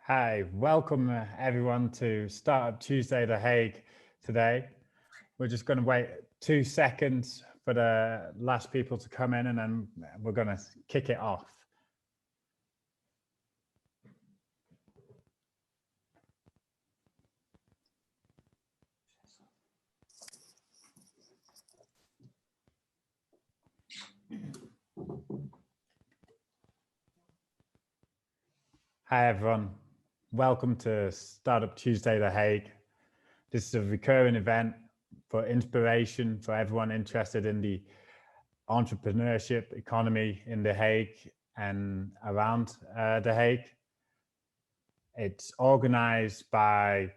Hi, welcome everyone to Startup Tuesday The Hague today. We're just going to wait 2 seconds for the last people to come in and then we're going to kick it off. Hi everyone, welcome to Startup Tuesday The Hague. This is a recurring event for inspiration for everyone interested in the entrepreneurship economy in The Hague and around The Hague. It's organized by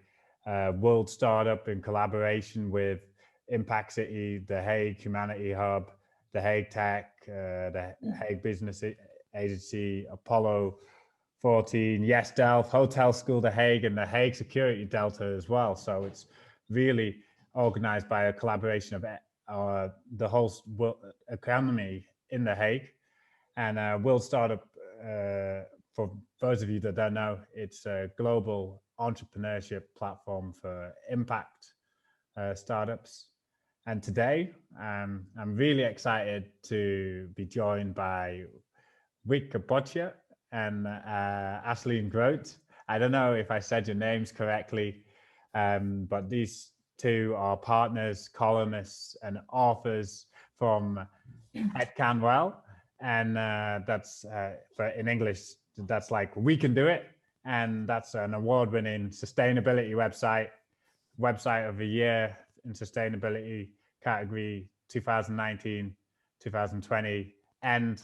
World Startup in collaboration with Impact City, The Hague Humanity Hub, The Hague Tech, The Hague Business Agency, Apollo 14, Yes Delft, Hotel School The Hague, and The Hague Security Delta as well. So it's really organized by a collaboration of the whole economy in The Hague. And World Startup, for those of you that don't know, it's a global entrepreneurship platform for impact startups. And today, I'm really excited to be joined by Wyke Potjer and Asceline Groot. I don't know if I said your names correctly, but these two are partners, columnists, and authors from hetkanWEL. And that's in English, that's like We Can Do It. And that's an award-winning sustainability website of the year in sustainability category 2019, 2020. And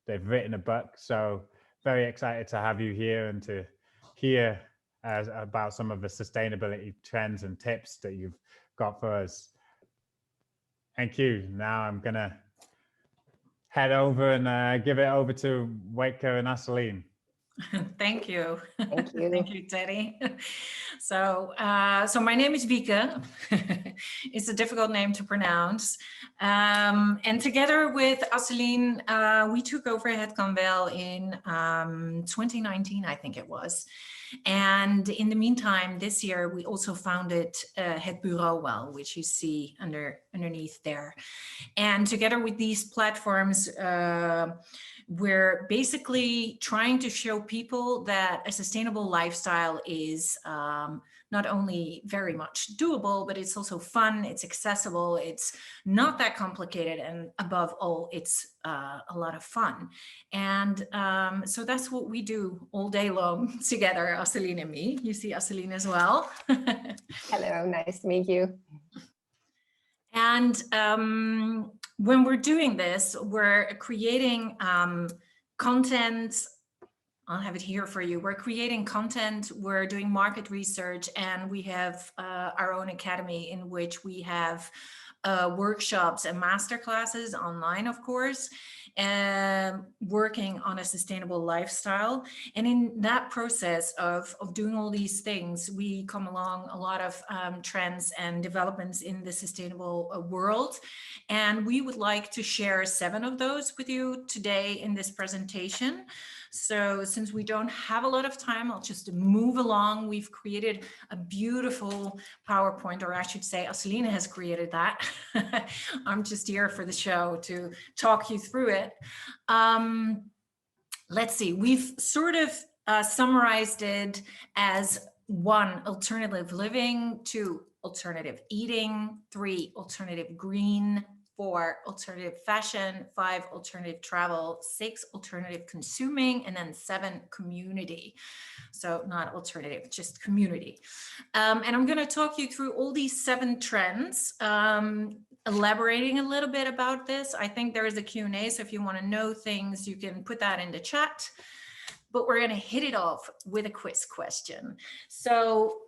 they've written a book. So very excited to have you here and to hear about some of the sustainability trends and tips that you've got for us. Thank you. Now I'm going to head over and give it over to Wyke and Asceline. Thank you. Thank you. Thank you, Teddy. So my name is Wyke. It's a difficult name to pronounce. And together with Asceline, we took over hetkanWEL in 2019, I think it was. And in the meantime, this year, we also founded het Bureau Well, which you see underneath there. And together with these platforms, we're basically trying to show people that a sustainable lifestyle is not only very much doable, but it's also fun, it's accessible, it's not that complicated, and above all, it's a lot of fun. And so that's what we do all day long together, Asceline and me. You see Asceline as well. Hello, nice to meet you. And when we're doing this, we're creating content. I'll have it here for you. We're creating content, we're doing market research, and we have our own academy in which we have workshops and masterclasses online, of course, and working on a sustainable lifestyle. And in that process of doing all these things, we come along a lot of trends and developments in the sustainable world. And we would like to share 7 of those with you today in this presentation. So since we don't have a lot of time, I'll just move along. We've created a beautiful PowerPoint, or I should say Asceline has created that. I'm just here for the show to talk you through it. Let's see, we've sort of summarized it as 1, alternative living, 2, alternative eating, 3, alternative green, 4, alternative fashion, 5, alternative travel, 6, alternative consuming, and then 7, community. So not alternative, just community. And I'm going to talk you through all these 7 trends, elaborating a little bit about this. I think there is a Q&A, so if you want to know things, you can put that in the chat. But we're going to hit it off with a quiz question. So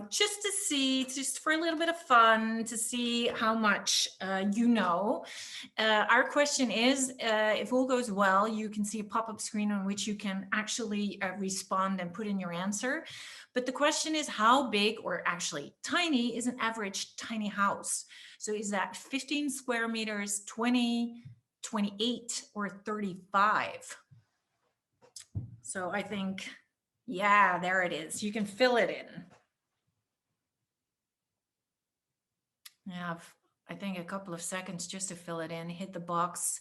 just to see, just for a little bit of fun, to see how much you know, our question is, if all goes well, you can see a pop-up screen on which you can actually respond and put in your answer. But the question is, how big, or actually tiny, is an average tiny house? So is that 15 square meters, 20, 28, or 35? So I think Yeah, there it is. You can fill it in. You have, I think, a couple of seconds just to fill it in. Hit the box,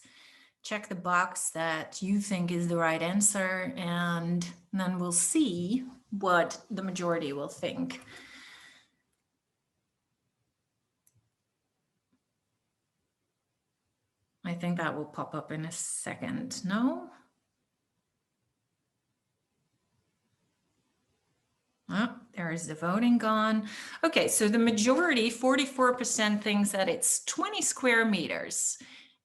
check the box that you think is the right answer, and then we'll see what the majority will think. I think that will pop up in a second. No? Oh, there is the voting gone. Okay, so the majority, 44%, thinks that it's 20 square meters.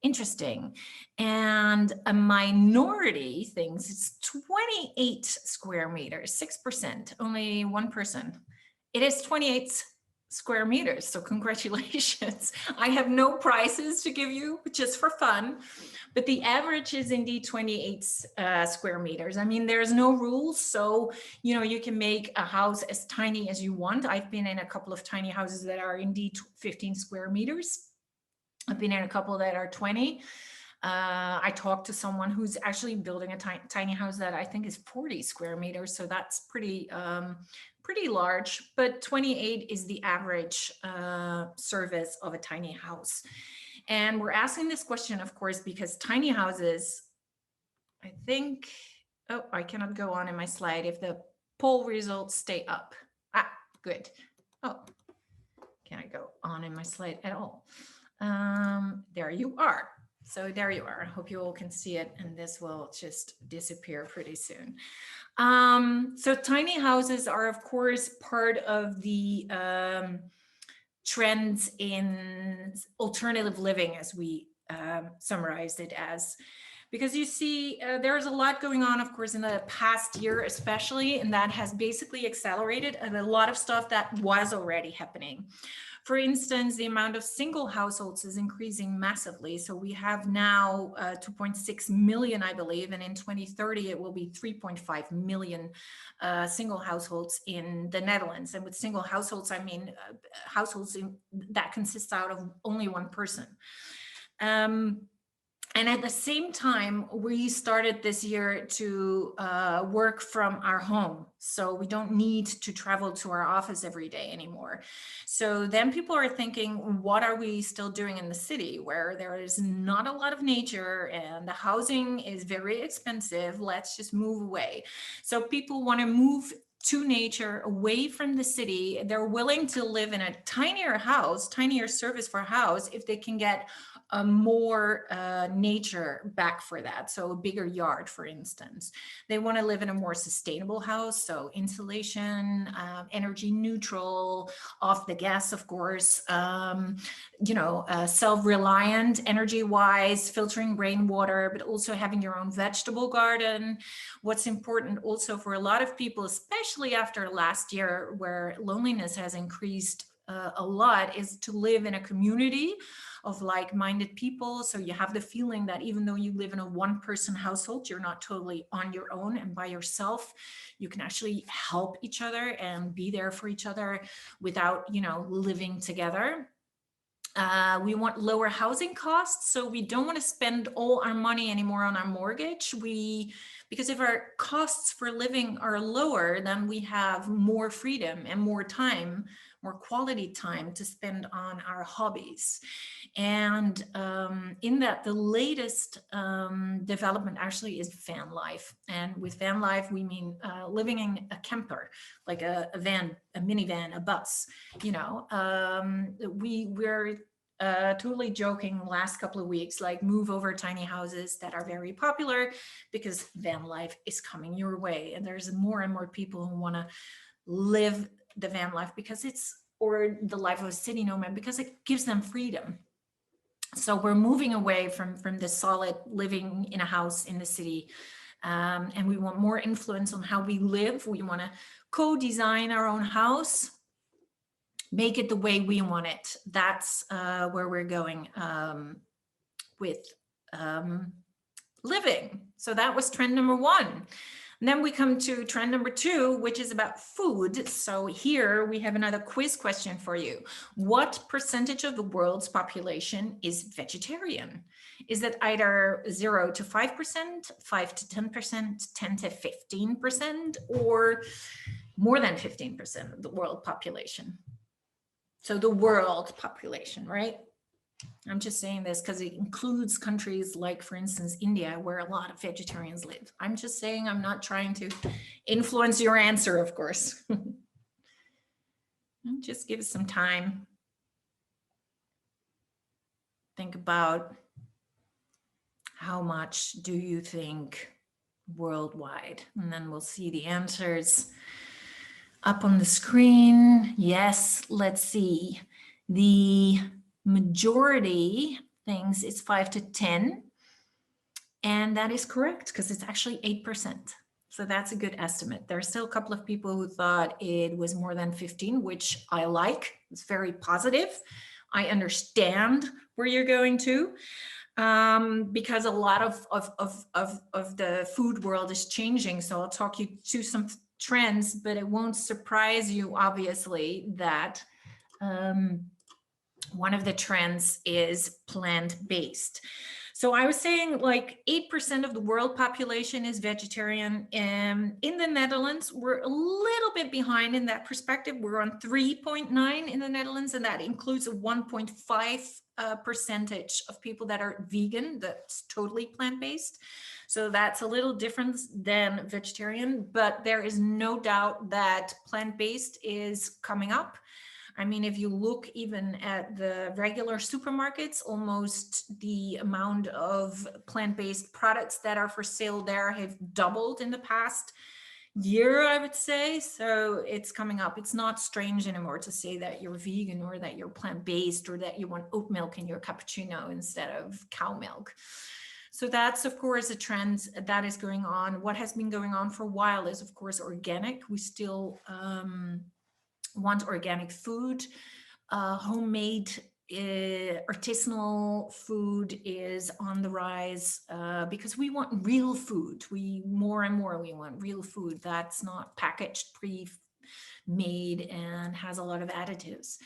Interesting. And a minority thinks it's 28 square meters, 6%, only 1%. It is 28 square meters, so congratulations. I have no prizes to give you, just for fun. But the average is indeed 28 square meters. I mean, there's no rules. So, you know, you can make a house as tiny as you want. I've been in a couple of tiny houses that are indeed 15 square meters. I've been in a couple that are 20. I talked to someone who's actually building a tiny house that I think is 40 square meters. So that's pretty large, but 28 is the average surface of a tiny house. And we're asking this question, of course, because tiny houses, I think, oh, I cannot go on in my slide if the poll results stay up. Ah, good. Oh, can I go on in my slide at all? There you are. So there you are. I hope you all can see it, and this will just disappear pretty soon. So tiny houses are, of course, part of the trends in alternative living, as we summarized it as. Because you see, there's a lot going on, of course, in the past year, especially, and that has basically accelerated a lot of stuff that was already happening. For instance, the amount of single households is increasing massively. So we have now 2.6 million, I believe, and in 2030, it will be 3.5 million single households in the Netherlands. And with single households, I mean households that consist out of only one person. And at the same time, we started this year to work from our home. So we don't need to travel to our office every day anymore. So then people are thinking, what are we still doing in the city where there is not a lot of nature and the housing is very expensive? Let's just move away. So people want to move to nature, away from the city. They're willing to live in a tinier house, tinier service for a house, if they can get more nature back for that. So a bigger yard, for instance. They want to live in a more sustainable house. So insulation, energy neutral, off the gas, of course, self-reliant energy-wise, filtering rainwater, but also having your own vegetable garden. What's important also for a lot of people, especially after last year where loneliness has increased a lot, is to live in a community of like-minded people. So you have the feeling that even though you live in a one-person household, you're not totally on your own and by yourself. You can actually help each other and be there for each other without, living together. We want lower housing costs. So we don't want to spend all our money anymore on our mortgage. Because if our costs for living are lower, then we have more freedom and more time, more quality time to spend on our hobbies. And in that, the latest development actually is van life. And with van life, we mean living in a camper, like a van, a minivan, a bus. We're totally joking last couple of weeks, like move over tiny houses that are very popular because van life is coming your way. And there's more and more people who want to live the van life or the life of a city nomad because it gives them freedom. So we're moving away from the solid living in a house in the city. And we want more influence on how we live. We want to co-design our own house, make it the way we want it. That's where we're going with living. So that was trend number one. And then we come to trend number 2, which is about food. So here we have another quiz question for you. What percentage of the world's population is vegetarian? Is it either 0 to 5%, 5 to 10%, 10 to 15%, or more than 15% of the world population? So the world population, right? I'm just saying this because it includes countries like, for instance, India, where a lot of vegetarians live. I'm just saying, I'm not trying to influence your answer, of course. Just give us some time. Think about how much do you think worldwide? And then we'll see the answers up on the screen. Yes, let's see. The majority thinks it's 5 to 10. And that is correct because it's actually 8%. So that's a good estimate. There are still a couple of people who thought it was more than 15, which I like. It's very positive. I understand where you're going to, because a lot of the food world is changing. So I'll talk you to some trends, but it won't surprise you, obviously, that one of the trends is plant-based. So I was saying like 8% of the world population is vegetarian. In the Netherlands, we're a little bit behind in that perspective. We're on 3.9 in the Netherlands, and that includes a 1.5 percentage of people that are vegan, that's totally plant-based. So that's a little different than vegetarian, but there is no doubt that plant-based is coming up. I mean, if you look even at the regular supermarkets, almost the amount of plant-based products that are for sale there have doubled in the past year, I would say. So it's coming up. It's not strange anymore to say that you're vegan or that you're plant-based or that you want oat milk in your cappuccino instead of cow milk. So that's, of course, a trend that is going on. What has been going on for a while is, of course, organic. We still want organic food. Homemade artisanal food is on the rise because we want real food. More and more we want real food that's not packaged, pre-made, and has a lot of additives.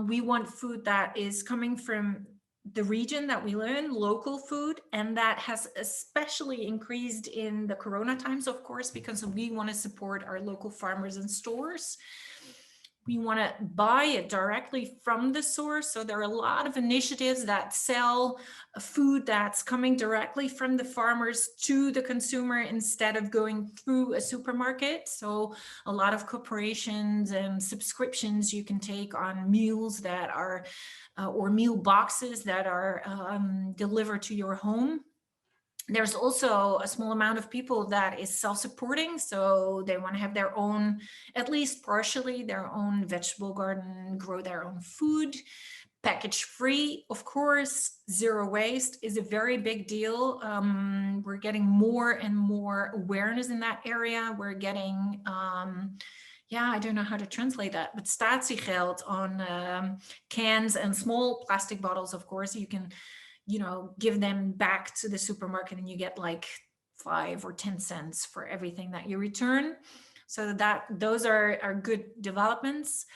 We want food that is coming from the region that we live in, local food, and that has especially increased in the Corona times, of course, because we want to support our local farmers and stores. We want to buy it directly from the source. So there are a lot of initiatives that sell food that's coming directly from the farmers to the consumer instead of going through a supermarket. So a lot of corporations and subscriptions you can take on meals that are, or meal boxes that are delivered to your home. There's also a small amount of people that is self-supporting, so they want to have their own, at least partially, their own vegetable garden, grow their own food, package free, of course. Zero waste is a very big deal. We're getting more and more awareness in that area. We're getting, I don't know how to translate that, but statiegeld on cans and small plastic bottles, of course. You can give them back to the supermarket and you get like 5 or 10 cents for everything that you return. So those are good developments.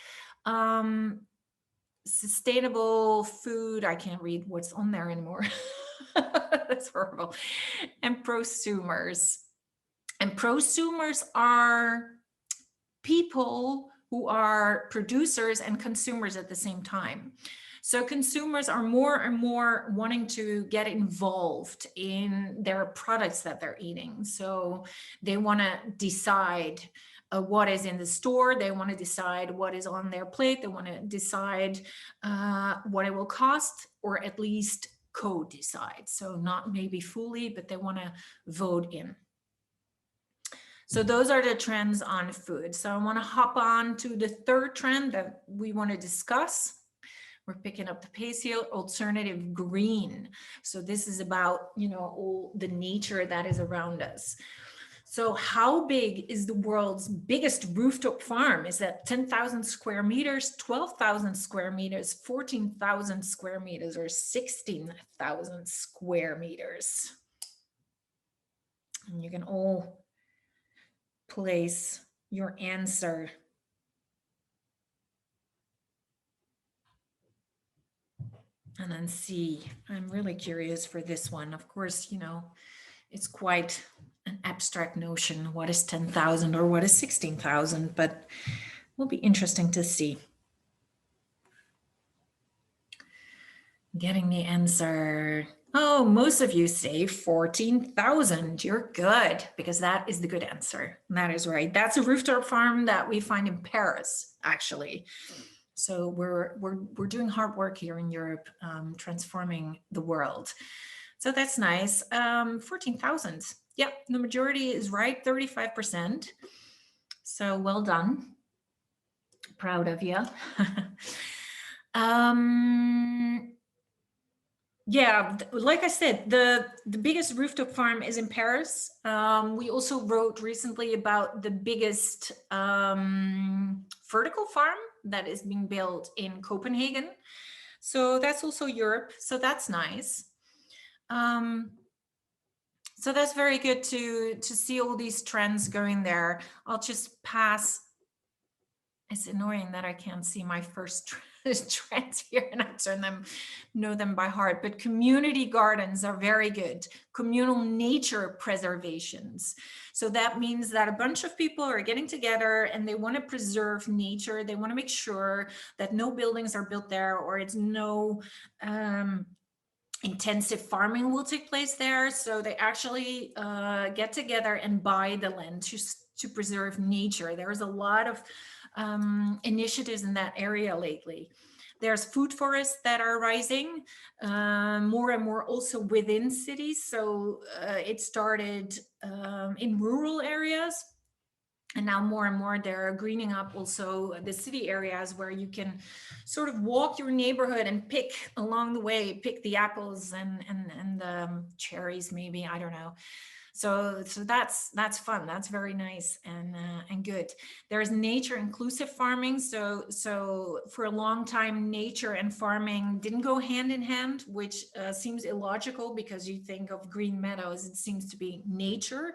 Sustainable food, I can't read what's on there anymore. That's horrible. And prosumers. And prosumers are people who are producers and consumers at the same time. So consumers are more and more wanting to get involved in their products that they're eating. So they want to decide what is in the store. They want to decide what is on their plate. They want to decide what it will cost, or at least co-decide. So not maybe fully, but they want to vote in. So those are the trends on food. So I want to hop on to the third trend that we want to discuss. We're picking up the pace here, alternative green. So this is about, all the nature that is around us. So how big is the world's biggest rooftop farm? Is that 10,000 square meters, 12,000 square meters, 14,000 square meters, or 16,000 square meters? And you can all place your answer. And then see. I'm really curious for this one. Of course, you know, it's quite an abstract notion. What is 10,000 or what is 16,000? But it will be interesting to see. Getting the answer. Oh, most of you say 14,000. You're good, because that is the good answer. That is right. That's a rooftop farm that we find in Paris, actually. So we're doing hard work here in Europe, transforming the world. So that's nice. 14,000. Yep, the majority is right, 35%. So well done. Proud of you. Yeah, like I said, the biggest rooftop farm is in Paris. We also wrote recently about the biggest vertical farm that is being built in Copenhagen. So that's also Europe. So that's nice. So that's very good to see all these trends going there. I'll just pass. It's annoying that I can't see my first trends here and I know them by heart, but community gardens are very good. Communal nature preservations. So that means that a bunch of people are getting together and they want to preserve nature. They want to make sure that no buildings are built there, or it's no intensive farming will take place there. So they actually get together and buy the land to preserve nature. There's a lot of initiatives in that area lately. There's food forests that are rising more and more also within cities. So it started in rural areas. And now more and more they're greening up also the city areas where you can sort of walk your neighborhood and pick along the way, pick the apples and the cherries, maybe, I don't know. So that's fun. That's very nice and good. There's nature inclusive farming. So for a long time, nature and farming didn't go hand in hand, which seems illogical because you think of green meadows, it seems to be nature.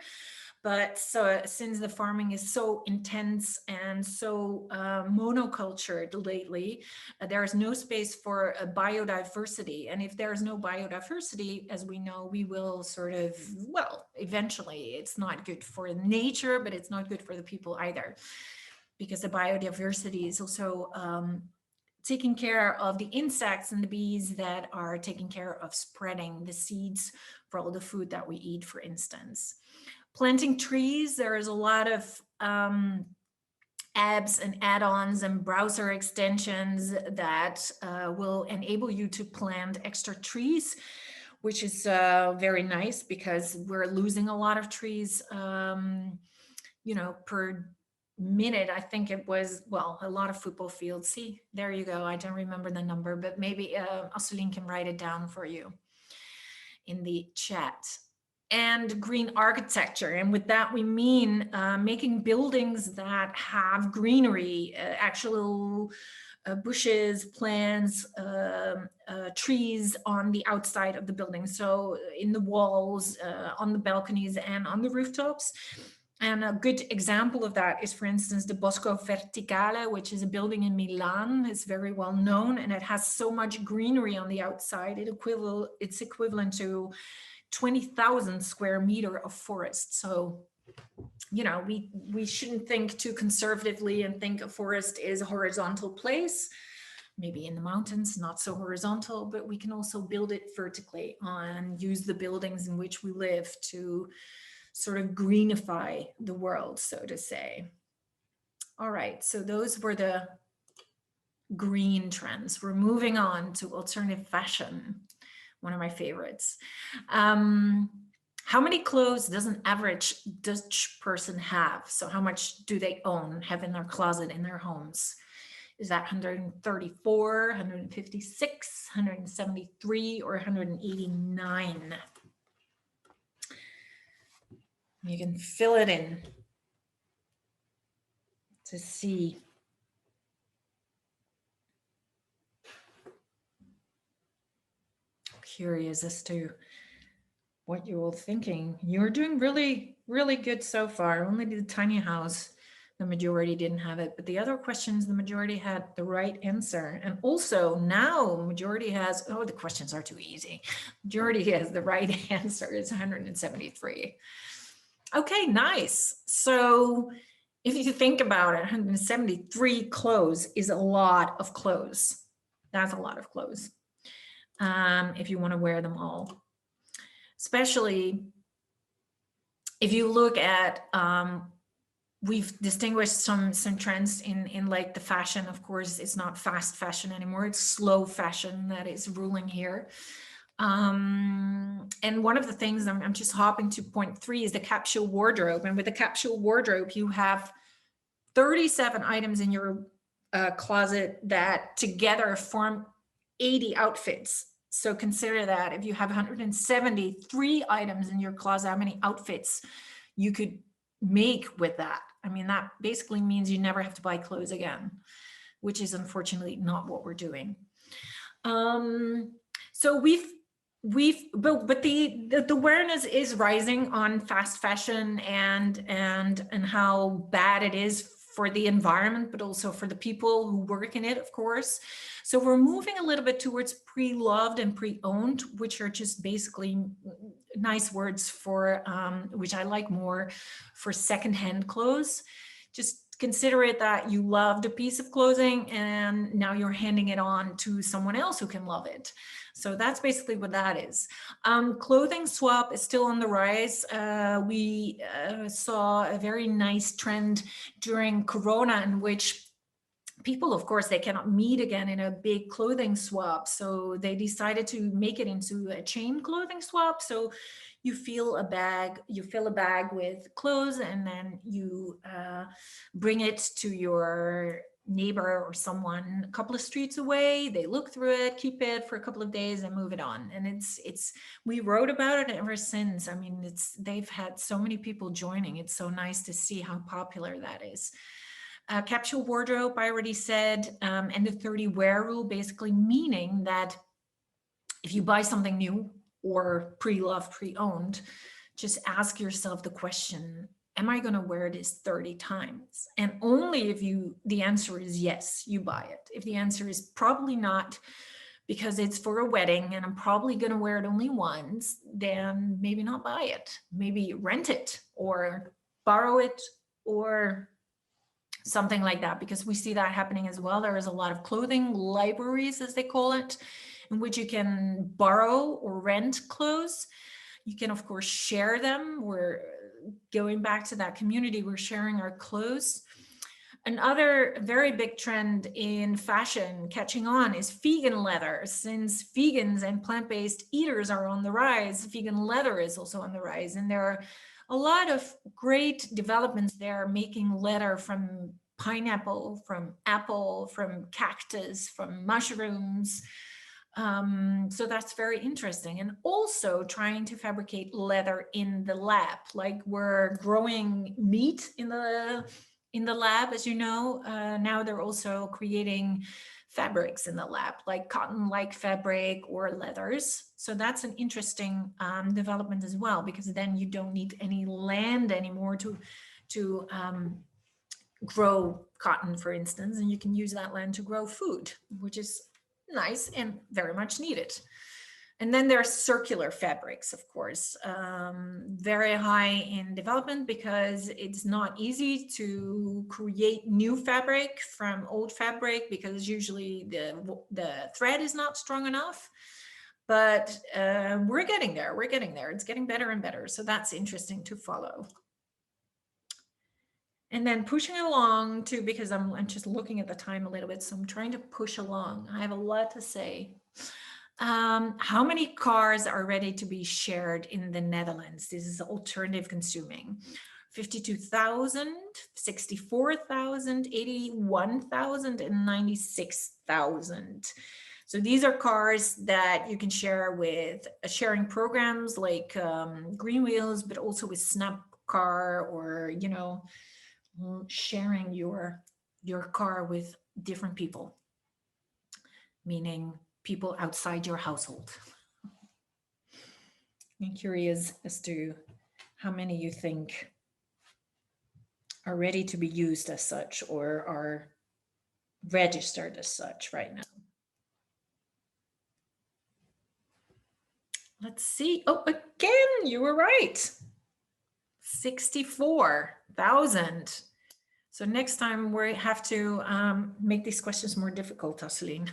But so since the farming is so intense and so monocultured lately, there is no space for biodiversity. And if there is no biodiversity, as we know, we will sort of, well, eventually it's not good for nature, but it's not good for the people either, because the biodiversity is also taking care of the insects and the bees that are taking care of spreading the seeds for all the food that we eat, for instance. Planting trees, there is a lot of apps and add-ons and browser extensions that will enable you to plant extra trees, which is very nice because we're losing a lot of trees, you know, per minute. I think it was, well, a lot of football fields. See, there you go. I don't remember the number, but maybe Asceline can write it down for you in the chat. And green architecture. And with that, we mean making buildings that have greenery, actual bushes, plants, trees on the outside of the building. So in the walls, on the balconies and on the rooftops. And a good example of that is, for instance, the Bosco Verticale, which is a building in Milan. It's very well known and it has so much greenery on the outside. It's equivalent to 20,000 square meter of forest. So, you know, we shouldn't think too conservatively and think a forest is a horizontal place. Maybe in the mountains, not so horizontal, but we can also build it vertically and use the buildings in which we live to sort of greenify the world, so to say. All right, so those were the green trends. We're moving on to alternative fashion. One of my favorites. How many clothes does an average Dutch person have? So how much do they have in their closet, in their homes? Is that 134, 156, 173, or 189? You can fill it in to see. Curious as to what you're all thinking. You're doing really, really good so far. Only the tiny house, the majority didn't have it, but the other questions, the majority had the right answer. And also now majority has, oh, the questions are too easy. Majority has the right answer. It's 173. Okay, nice. So if you think about it, 173 clothes is a lot of clothes. That's a lot of clothes. If you want to wear them all, especially if you look at, we've distinguished some trends in like the fashion. Of course, it's not fast fashion anymore. It's slow fashion that is ruling here. And one of the things I'm just hopping to point 3 is the capsule wardrobe. And with the capsule wardrobe, you have 37 items in your closet that together form 80 outfits. So consider that if you have 173 items in your closet, how many outfits you could make with that. I mean, that basically means you never have to buy clothes again, which is unfortunately not what we're doing. So but the awareness is rising on fast fashion and how bad it is for the environment, but also for the people who work in it, of course. So we're moving a little bit towards pre-loved and pre-owned, which are just basically nice words for, which I like more, for secondhand clothes. Just consider it that you loved a piece of clothing and now you're handing it on to someone else who can love it. So that's basically what that is. Clothing swap is still on the rise. We saw a very nice trend during Corona in which people, of course, they cannot meet again in a big clothing swap. So they decided to make it into a chain clothing swap. So you fill a bag with clothes and then you bring it to your neighbor or someone a couple of streets away. They look through it, keep it for a couple of days and move it on. And we wrote about it ever since. I mean, they've had so many people joining. It's so nice to see how popular that is. Capsule wardrobe, I already said, and the 30 wear rule, basically meaning that if you buy something new or pre-loved, pre-owned, just ask yourself the question, am I going to wear this 30 times? And only if the answer is yes, you buy it. If the answer is probably not, because it's for a wedding and I'm probably going to wear it only once, then maybe not buy it. Maybe rent it or borrow it or something like that, because we see that happening as well. There is a lot of clothing libraries, as they call it, in which you can borrow or rent clothes. You can, of course, share them. We're going back to that community. We're sharing our clothes. Another very big trend in fashion catching on is vegan leather. Since vegans and plant-based eaters are on the rise, vegan leather is also on the rise. And there are a lot of great developments there, making leather from pineapple, from apple, from cactus, from mushrooms. So that's very interesting. And also trying to fabricate leather in the lab, like we're growing meat in the lab, as you know. Now they're also creating fabrics in the lab, like cotton-like fabric or leathers. So that's an interesting development as well, because then you don't need any land anymore to grow cotton, for instance, and you can use that land to grow food, which is nice and very much needed. And then there are circular fabrics, of course, very high in development, because it's not easy to create new fabric from old fabric, because usually the thread is not strong enough. But we're getting there. It's getting better and better. So that's interesting to follow. And then pushing along too, because I'm just looking at the time a little bit, so I'm trying to push along. I have a lot to say. How many cars are ready to be shared in the Netherlands? This is alternative consuming. 52,000, 64,000, 81,000, and 96,000. So these are cars that you can share with sharing programs like Green Wheels, but also with Snapcar, or, you know, sharing your car with different people, meaning people outside your household. I'm curious as to how many you think are ready to be used as such or are registered as such right now. Let's see. Oh, again, you were right. 64,000. So next time we have to make these questions more difficult, Asceline.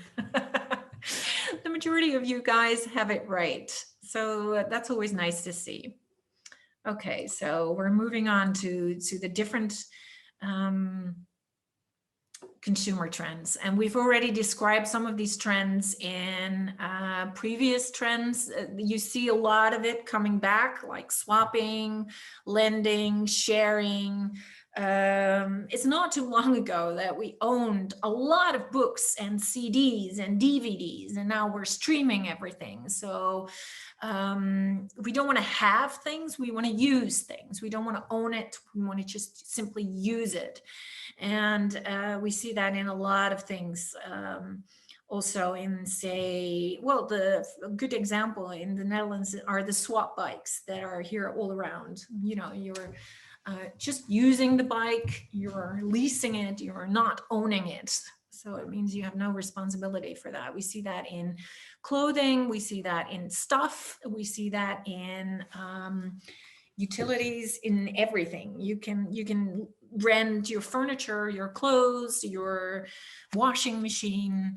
The majority of you guys have it right. So that's always nice to see. Okay, so we're moving on to the different consumer trends. And we've already described some of these trends in previous trends. You see a lot of it coming back, like swapping, lending, sharing. It's not too long ago that we owned a lot of books and CDs and DVDs, and now we're streaming everything. So we don't want to have things, we want to use things. We don't want to own it, we want to just simply use it. And we see that in a lot of things. Also in, say, well, a good example in the Netherlands are the swap bikes that are here all around. You know, you're just using the bike, you're leasing it, you're not owning it. So it means you have no responsibility for that. We see that in clothing, we see that in stuff, we see that in utilities, in everything. You can rent your furniture, your clothes, your washing machine.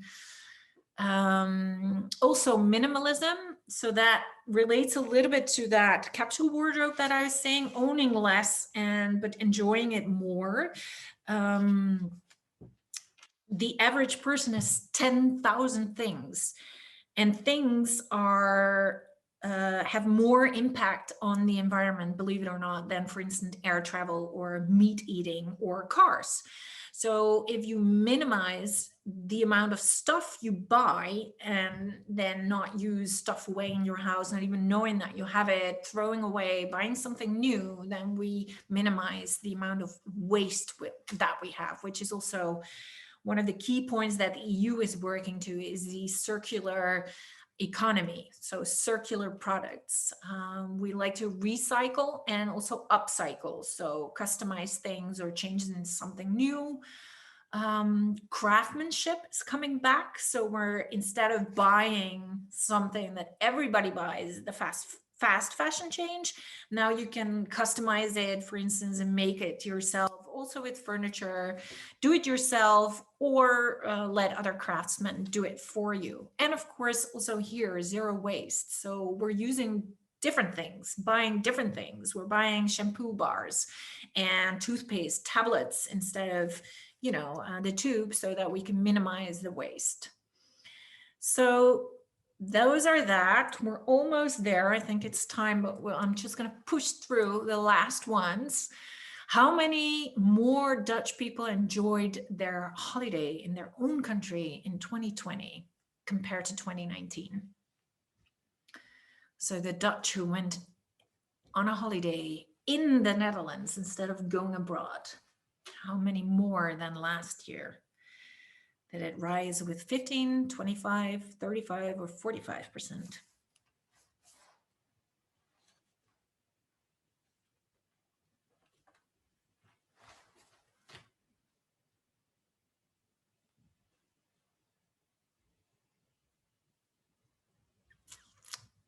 Also minimalism. So that relates a little bit to that capsule wardrobe that I was saying, owning less but enjoying it more. The average person has 10,000 things, and things are have more impact on the environment, believe it or not, than, for instance, air travel or meat eating or cars. So if you minimize the amount of stuff you buy and then not use stuff away in your house, not even knowing that you have it, throwing away, buying something new, then we minimize the amount of waste that we have, which is also one of the key points that the EU is working to, is the circular economy. So circular products. We like to recycle and also upcycle. So customize things or change into something new. Craftsmanship is coming back. So we're, instead of buying something that everybody buys, the fast fashion change, now you can customize it, for instance, and make it yourself. Also with furniture, do it yourself, or let other craftsmen do it for you. And of course, also here, zero waste. So we're using different things, buying different things. We're buying shampoo bars and toothpaste tablets instead of, you know, the tube, so that we can minimize the waste. So those are that. We're almost there. I think it's time, but I'm just going to push through the last ones. How many more Dutch people enjoyed their holiday in their own country in 2020 compared to 2019? So the Dutch who went on a holiday in the Netherlands instead of going abroad, how many more than last year? Did it rise with 15, 25, 35, or 45%?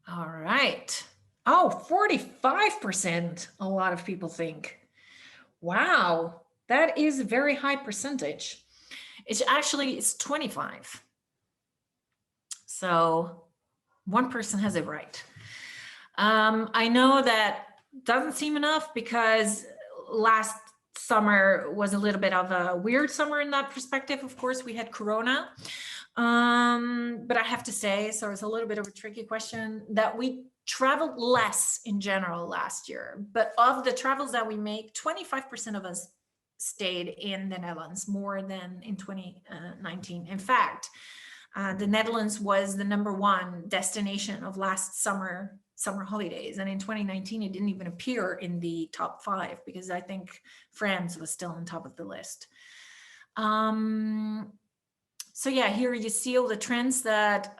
All right. Oh, 45%, a lot of people think. Wow, that is a very high percentage. It's 25. So one person has it right. I know that doesn't seem enough, because last summer was a little bit of a weird summer in that perspective. Of course, we had Corona. But I have to say, so it's a little bit of a tricky question, that we traveled less in general last year. But of the travels that we make, 25% of us stayed in the Netherlands, more than in 2019. In fact, the Netherlands was the #1 destination of last summer holidays. And in 2019, it didn't even appear in the top 5, because I think France was still on top of the list. So yeah, here you see all the trends that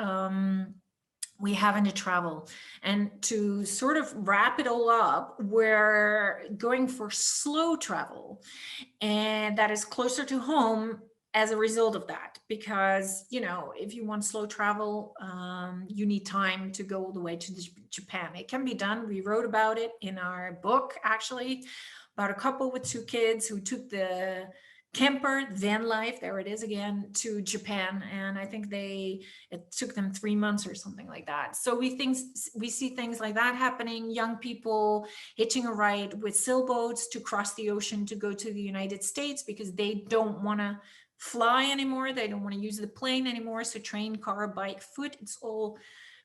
we having to travel. And to sort of wrap it all up, we're going for slow travel, and that is closer to home as a result of that, because, you know, if you want slow travel, you need time to go all the way to Japan. It can be done. We wrote about it in our book, actually, about a couple with 2 kids who took the camper van life, there it is again, to Japan, and I think it took them 3 months or something like that. So we see things like that happening. Young people hitching a ride with sailboats to cross the ocean to go to the United States because they don't want to fly anymore, they don't want to use the plane anymore. So train, car, bike, foot, it's all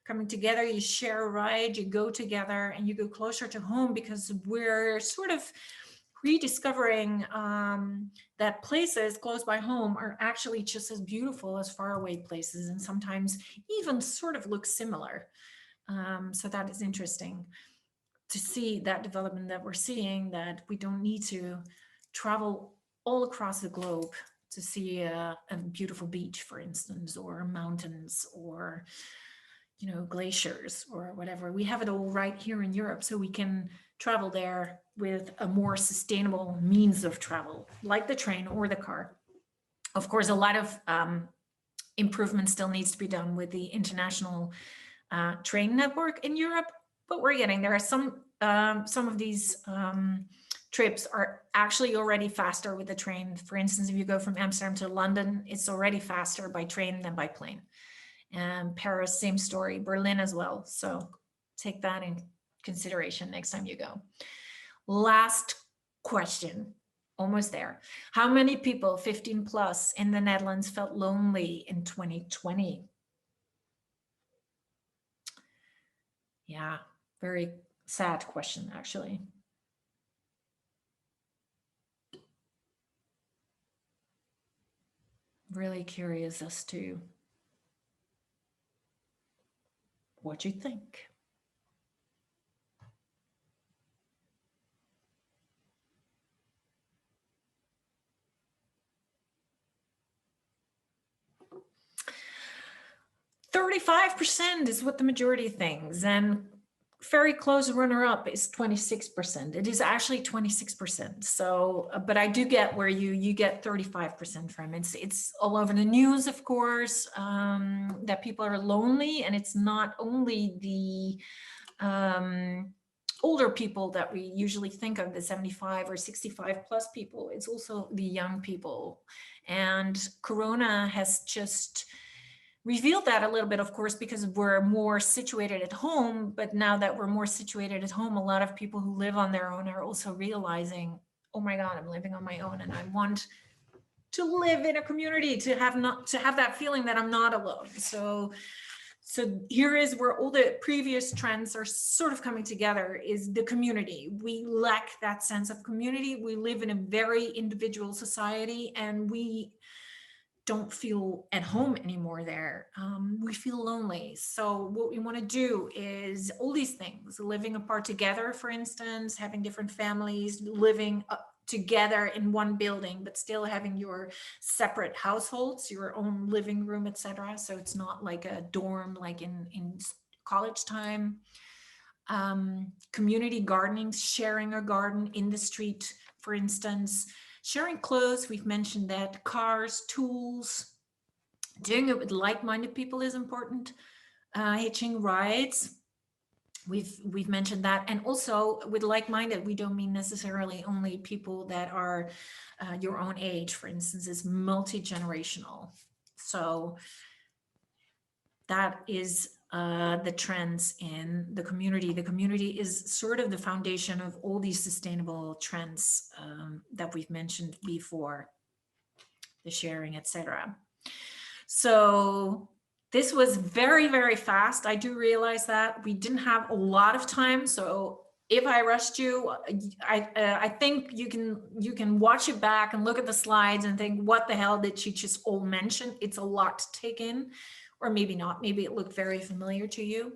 coming together. You share a ride, you go together, and you go closer to home, because we're sort of rediscovering that places close by home are actually just as beautiful as faraway places, and sometimes even sort of look similar. So that is interesting to see that development that we're seeing, that we don't need to travel all across the globe to see a beautiful beach, for instance, or mountains, or, you know, glaciers or whatever. We have it all right here in Europe, so we can travel there with a more sustainable means of travel, like the train or the car. Of course, a lot of improvement still needs to be done with the international train network in Europe, but we're getting there. Some of these trips are actually already faster with the train. For instance, if you go from Amsterdam to London, it's already faster by train than by plane. And Paris, same story. Berlin as well. So take that in consideration next time you go. Last question, almost there. How many people 15 plus in the Netherlands felt lonely in 2020? Yeah, very sad question, actually. Really curious as to what you think. %35% is what the majority thinks, and very close runner-up is 26%. It is actually 26%. So, but I do get where you get 35% from. It's all over the news, of course, that people are lonely, and it's not only the older people that we usually think of, the 75 or 65 plus people. It's also the young people, and Corona has just revealed that a little bit, of course, because we're more situated at home. But now that we're more situated at home, a lot of people who live on their own are also realizing, oh my God, I'm living on my own, and I want to live in a community, to have that feeling that I'm not alone. So here is where all the previous trends are sort of coming together, is the community. We lack that sense of community. We live in a very individual society, and we don't feel at home anymore there. We feel lonely. So what we want to do is all these things: living apart together, for instance, having different families, living together in one building, but still having your separate households, your own living room, etc. So it's not like a dorm like in college time. Community gardening, sharing a garden in the street, for instance. Sharing clothes, we've mentioned that. Cars, tools, doing it with like-minded people is important. Hitching rides, we've mentioned that. And also with like-minded, we don't mean necessarily only people that are your own age. For instance, it's multi-generational. So that is the trends in the community. The community is sort of the foundation of all these sustainable trends that we've mentioned before, the sharing, etc. So this was very, very fast. I do realize that we didn't have a lot of time. So if I rushed you, I think you can watch it back and look at the slides and think, what the hell did she just all mention? It's a lot to take in. Or maybe not, maybe it looked very familiar to you.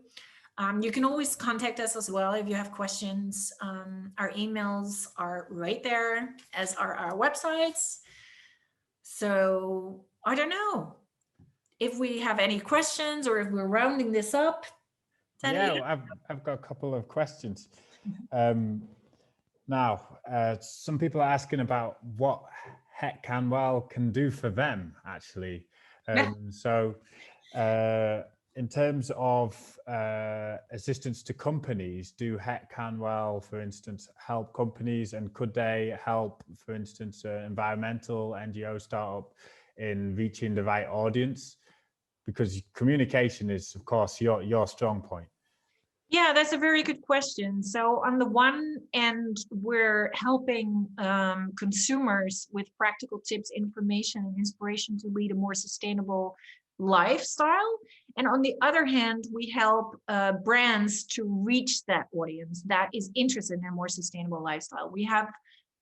You can always contact us as well if you have questions. Our emails are right there, as are our websites. So I don't know if we have any questions, or if we're rounding this up. Yeah, I've got a couple of questions. Now, some people are asking about what hetkanWEL can do for them, actually. So in terms of assistance to companies, do hetkanWEL, for instance, help companies, and could they help, for instance, environmental NGO startup in reaching the right audience? Because communication is, of course, your strong point. Yeah, that's a very good question. So on the one end, we're helping consumers with practical tips, information, and inspiration to lead a more sustainable lifestyle. And on the other hand, we help brands to reach that audience that is interested in a more sustainable lifestyle. We have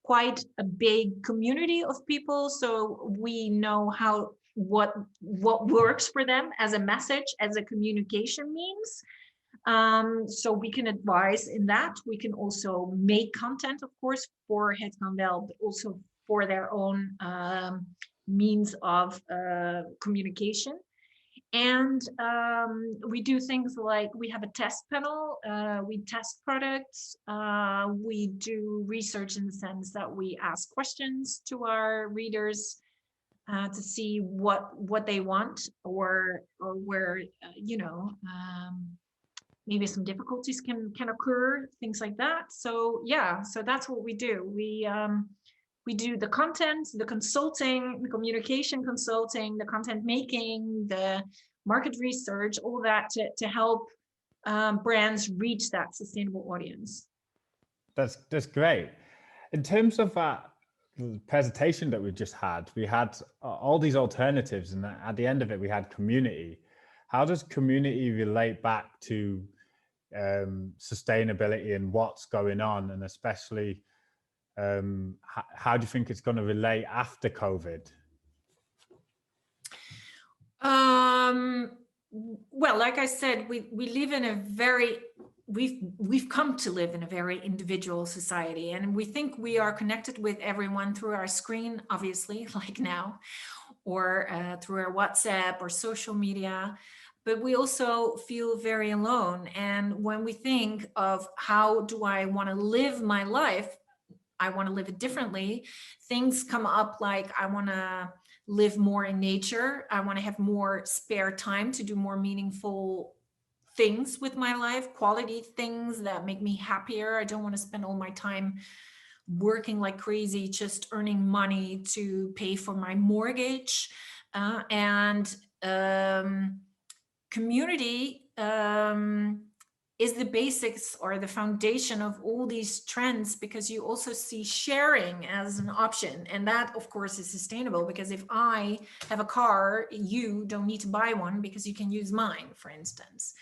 quite a big community of people, so we know what works for them as a message, as a communication means. So we can advise in that. We can also make content, of course, for hetkanWEL, but also for their own means of communication. And we do things like we have a test panel, we test products, we do research in the sense that we ask questions to our readers to see what they want or where, maybe some difficulties can occur, things like that. So yeah, so that's what we do. We do the content, the consulting, the communication consulting, the content making, the market research, all that to help brands reach that sustainable audience. That's great. In terms of that presentation that we just had, we had all these alternatives, and at the end of it, we had community. How does community relate back to sustainability and what's going on, and especially how do you think it's going to relate after COVID? Well, like I said, we live in a very we've come to live in a very individual society, and we think we are connected with everyone through our screen, obviously, like now, or through our WhatsApp or social media. But we also feel very alone. And when we think of how do I want to live my life, I want to live it differently, things come up like I want to live more in nature. I want to have more spare time to do more meaningful things with my life, quality things that make me happier. I don't want to spend all my time working like crazy, just earning money to pay for my mortgage. Community is the basics or the foundation of all these trends, because you also see sharing as an option. And that, of course, is sustainable, because if I have a car, you don't need to buy one because you can use mine, for instance,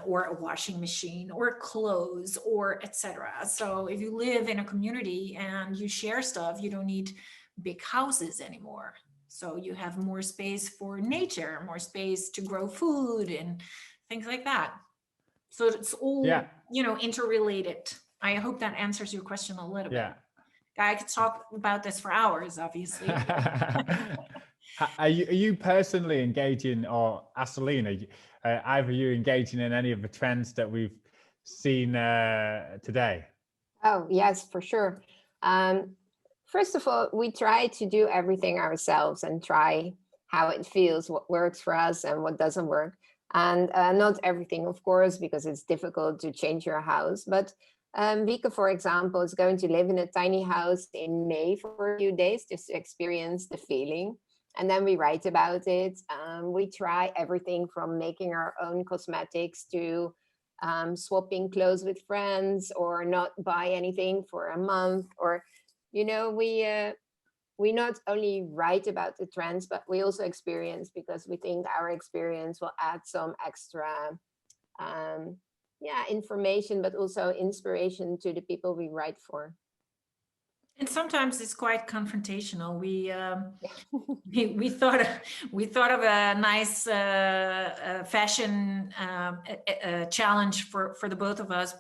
or a washing machine or clothes or etc. So if you live in a community and you share stuff, you don't need big houses anymore. So you have more space for nature, more space to grow food and things like that. So it's all, interrelated. I hope that answers your question a little bit. I could talk about this for hours, obviously. Are you personally engaging, or Asceline, either you engaging in any of the trends that we've seen today? Oh, yes, for sure. First of all, we try to do everything ourselves and try how it feels, what works for us and what doesn't work. And not everything, of course, because it's difficult to change your house. But Wyke, for example, is going to live in a tiny house in May for a few days just to experience the feeling. And then we write about it. We try everything from making our own cosmetics to swapping clothes with friends, or not buy anything for a month, or we not only write about the trends, but we also experience, because we think our experience will add some extra information, but also inspiration to the people we write for. And sometimes it's quite confrontational. We thought of a nice fashion challenge for the both of us,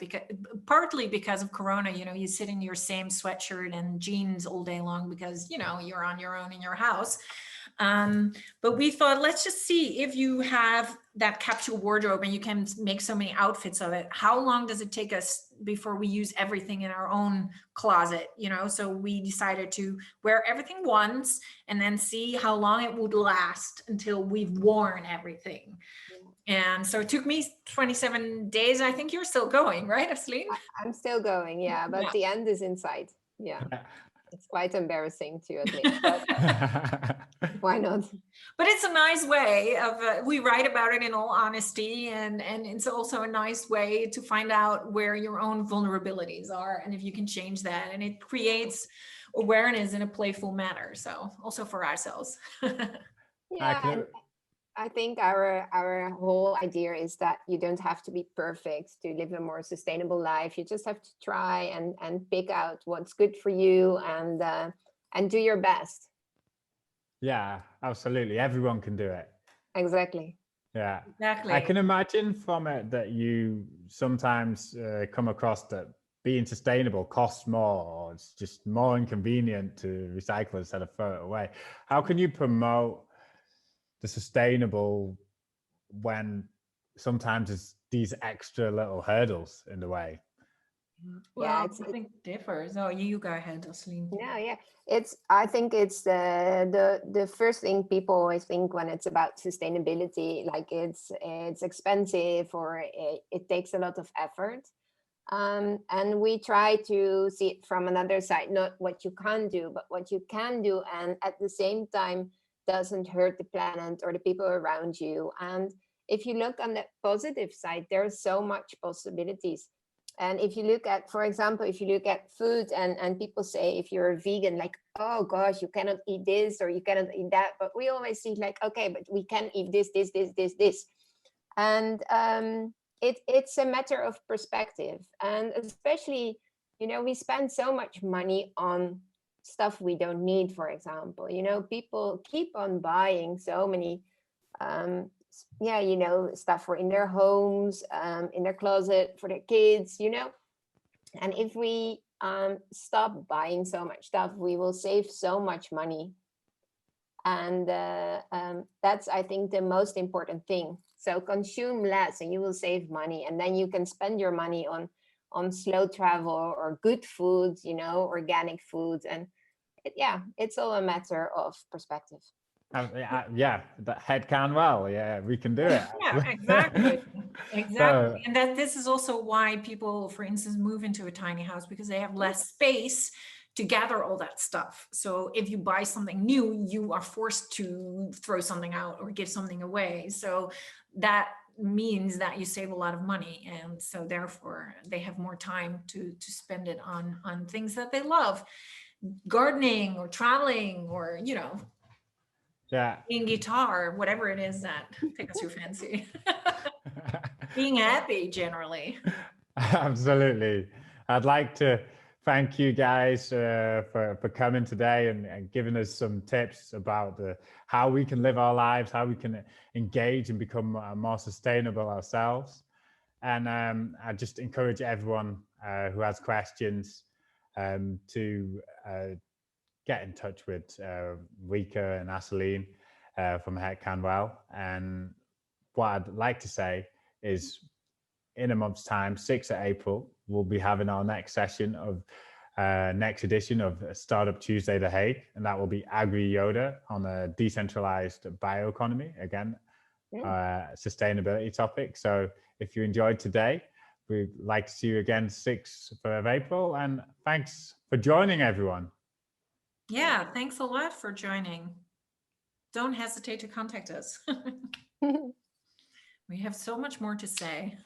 partly because of Corona. You sit in your same sweatshirt and jeans all day long because you're on your own in your house. But we thought, let's just see if you have that capsule wardrobe and you can make so many outfits of it. How long does it take us before we use everything in our own closet? You know, so we decided to wear everything once and then see how long it would last until we've worn everything. And so it took me 27 days. I think you're still going, right, Asceline? I'm still going, yeah, but Yeah. the end is in sight. Yeah. It's quite embarrassing to admit, but why not? But it's a nice way of, we write about it in all honesty, and it's also a nice way to find out where your own vulnerabilities are and if you can change that. And it creates awareness in a playful manner. So also for ourselves. Yeah, and I think our whole idea is that you don't have to be perfect to live a more sustainable life. You just have to try and pick out what's good for you and do your best. Yeah, absolutely. Everyone can do it. Exactly. Yeah, Exactly. I can imagine from it that you sometimes come across that being sustainable costs more, or it's just more inconvenient to recycle instead of throw it away. How can you promote the sustainable when sometimes it's these extra little hurdles in the way? Well, Yeah, I think it differs. Oh, you go ahead, Asceline. yeah. I think it's the first thing people always think when it's about sustainability, like it's expensive or it takes a lot of effort. And we try to see it from another side, not what you can't do, but what you can do, and at the same time doesn't hurt the planet or the people around you. And if you look on the positive side, there's so much possibilities. And if you look at, for example, if you look at food and people say, if you're a vegan, like, oh gosh, you cannot eat this or you cannot eat that. But we always think like, okay, but we can eat this. And it's a matter of perspective. And especially, we spend so much money on stuff we don't need, for example. People keep on buying so many stuff for in their homes, in their closet, for their kids, and if we stop buying so much stuff, we will save so much money. And that's, I think, the most important thing. So consume less and you will save money, and then you can spend your money on slow travel or good foods, organic foods. And it's all a matter of perspective. Yeah, that hetkanWEL. Yeah, we can do it. Yeah, exactly. So, And that this is also why people, for instance, move into a tiny house, because they have less space to gather all that stuff. So if you buy something new, you are forced to throw something out or give something away. So that means that you save a lot of money, and so therefore they have more time to spend it on things that they love, gardening or traveling or playing guitar, whatever it is that tickles your fancy. Being happy generally. Absolutely. I'd like to thank you guys for coming today and giving us some tips about how we can live our lives, how we can engage and become more sustainable ourselves. And I just encourage everyone who has questions to get in touch with Wyke and Asceline from hetkanWEL. And what I'd like to say is, in a month's time, 6th of April, we'll be having our next session of next edition of Startup Tuesday The Hague, and that will be Agri Yoda on a decentralized bioeconomy, again, sustainability topic. So if you enjoyed today, we'd like to see you again 6th of April, and thanks for joining, everyone. Yeah, thanks a lot for joining. Don't hesitate to contact us. We have so much more to say.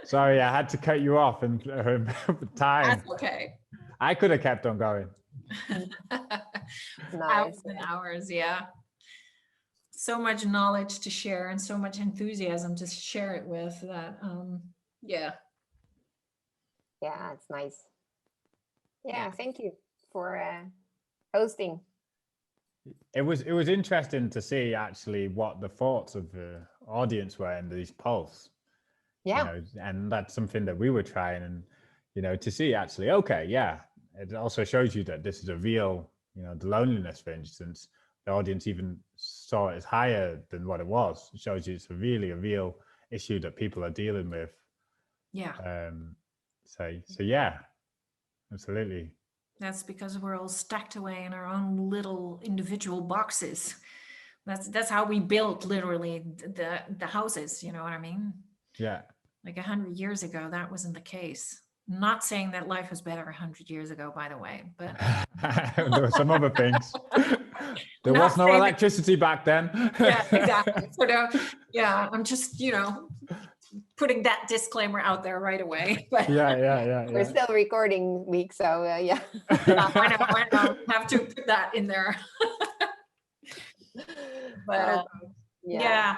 Sorry, I had to cut you off in time. That's okay. I could have kept on going. Hours and hours, yeah. So much knowledge to share and so much enthusiasm to share it with that. Yeah, it's nice. Yeah, thank you for hosting. It was interesting to see actually what the thoughts of the audience were in these polls. Yeah. And that's something that we were trying, and to see actually, okay, yeah, it also shows you that this is a real, the loneliness, for instance, the audience even saw it as higher than what it was. It shows you it's really a real issue that people are dealing with. Yeah. So yeah, absolutely. That's because we're all stacked away in our own little individual boxes. That's how we built literally the houses, you know what I mean? Yeah. Like 100 years ago, that wasn't the case. Not saying that life was better 100 years ago, by the way, but there were some other things. There was no electricity back then. Yeah, exactly. So yeah, I'm just, putting that disclaimer out there right away. But yeah. We're still recording week, so yeah. I know. Have to put that in there. But yeah,